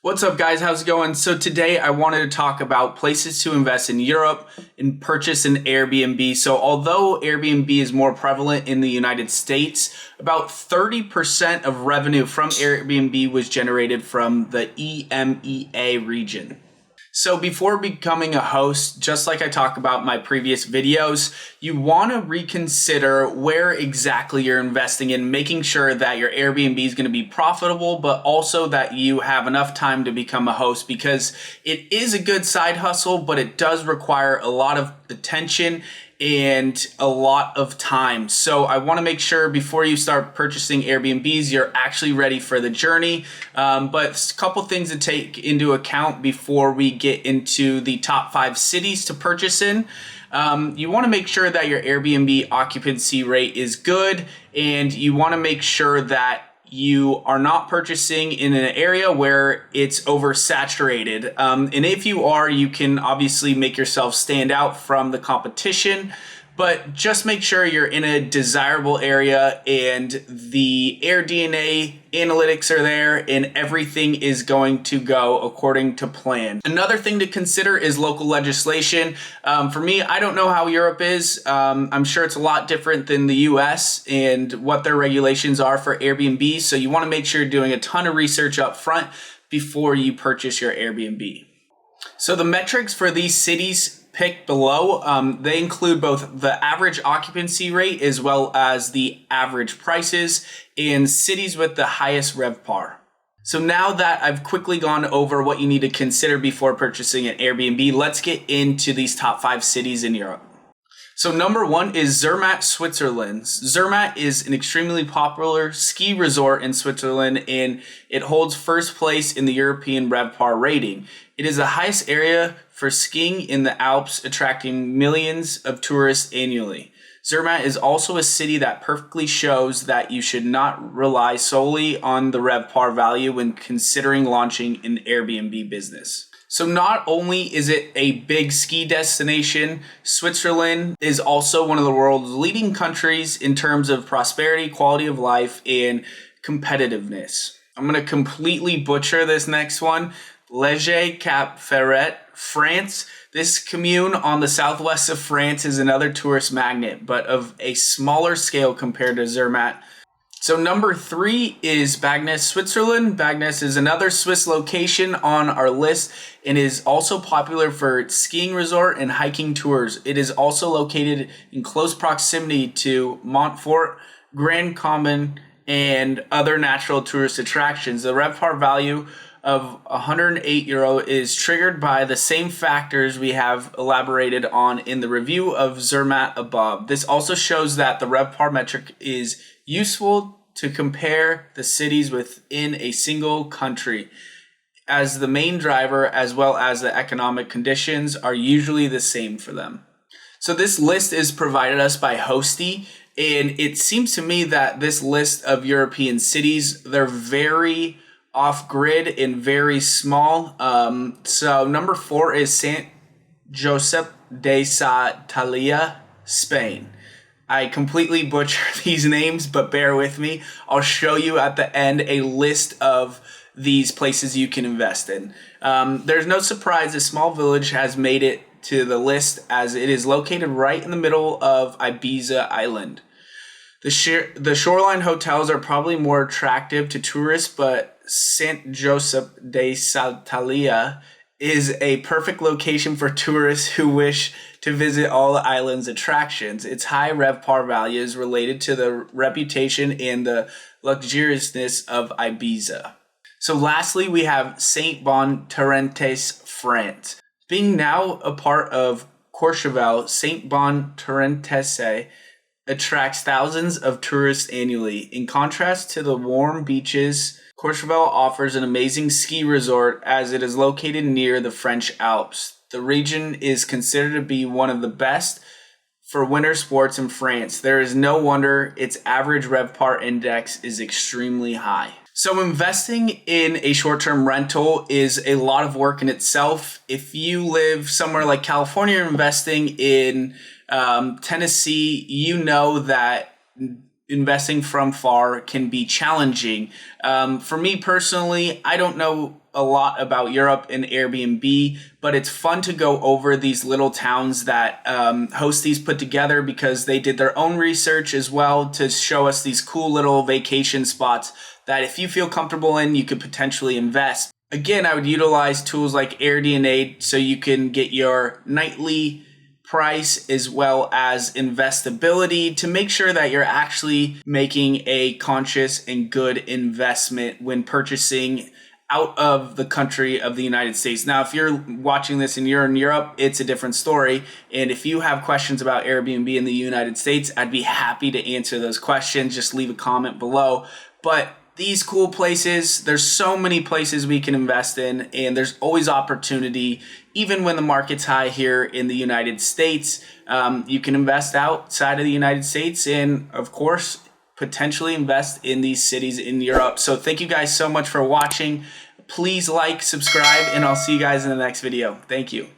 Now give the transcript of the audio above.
What's up, guys? How's it going? So today I wanted to talk about places to invest in Europe and purchase an Airbnb. So although Airbnb is more prevalent in the United States, about 30% of revenue from Airbnb was generated from the EMEA region. So before becoming a host, just like I talk about in my previous videos, you want to reconsider where exactly you're investing in, making sure that your Airbnb is going to be profitable, but also that you have enough time to become a host, because it is a good side hustle, but it does require a lot of attention and a lot of time. So I want to make sure before you start purchasing Airbnbs, you're actually ready for the journey. But a couple things to take into account before we get into the top 5 cities to purchase in. You want to make sure that your Airbnb occupancy rate is good, and you want to make sure that you are not purchasing in an area where it's oversaturated. And if you are, you can obviously make yourself stand out from the competition, but just make sure you're in a desirable area and the AirDNA analytics are there and everything is going to go according to plan. Another thing to consider is local legislation. For me, I don't know how Europe is. I'm sure it's a lot different than the US and what their regulations are for Airbnb. So you want to make sure you're doing a ton of research up front before you purchase your Airbnb. So the metrics for these cities picked below, they include both the average occupancy rate as well as the average prices in cities with the highest RevPAR. So now that I've quickly gone over what you need to consider before purchasing an Airbnb, let's get into these top 5 cities in Europe. So number 1 is Zermatt, Switzerland. Zermatt is an extremely popular ski resort in Switzerland, and it holds first place in the European RevPAR rating. It is the highest area for skiing in the Alps, attracting millions of tourists annually. Zermatt is also a city that perfectly shows that you should not rely solely on the RevPAR value when considering launching an Airbnb business. So not only is it a big ski destination, Switzerland is also one of the world's leading countries in terms of prosperity, quality of life, and competitiveness. I'm going to completely butcher this next one. Léger Cap Ferret, France. This commune on the southwest of France is another tourist magnet, but of a smaller scale compared to Zermatt. So number 3 is Bagnes, Switzerland. Bagnes is another Swiss location on our list and is also popular for skiing resort and hiking tours. It is also located in close proximity to Montfort, Grand Common, and other natural tourist attractions. The RevPAR value of €108 is triggered by the same factors we have elaborated on in the review of Zermatt above. This also shows that the RevPAR metric is useful to compare the cities within a single country, as the main driver as well as the economic conditions are usually the same for them. So this list is provided us by Hosty, and it seems to me that this list of European cities, they're very off-grid and very small. So number 4 is Sant Josep de sa Talia, Spain. I completely butcher these names, but bear with me. I'll show you at the end a list of these places you can invest in. There's no surprise this small village has made it to the list, as it is located right in the middle of Ibiza Island. The shoreline hotels are probably more attractive to tourists, but Sant Josep de sa Talia is a perfect location for tourists who wish to visit all the island's attractions. Its high RevPAR value is related to the reputation and the luxuriousness of Ibiza. So lastly, we have Saint Bon Tarentes, France. Being now a part of Courchevel, Saint Bon Tarentes attracts thousands of tourists annually. In contrast to the warm beaches, Courchevel offers an amazing ski resort as it is located near the French Alps. The region is considered to be one of the best for winter sports in France. There is no wonder its average RevPAR index is extremely high. So investing in a short-term rental is a lot of work in itself. If you live somewhere like California, investing in Tennessee, you know that investing from far can be challenging. For me personally, I don't know a lot about Europe and Airbnb, but it's fun to go over these little towns that host these put together, because they did their own research as well to show us these cool little vacation spots that if you feel comfortable in, you could potentially invest. Again, I would utilize tools like Airbnb so you can get your nightly price as well as investability to make sure that you're actually making a conscious and good investment when purchasing out of the country of the United States. Now, if you're watching this and you're in Europe, it's a different story. And if you have questions about Airbnb in the United States, I'd be happy to answer those questions. Just leave a comment below. But these cool places, there's so many places we can invest in, and there's always opportunity. Even when the market's high here in the United States, you can invest outside of the United States and, of course, potentially invest in these cities in Europe. So thank you guys so much for watching. Please like, subscribe, and I'll see you guys in the next video. Thank you.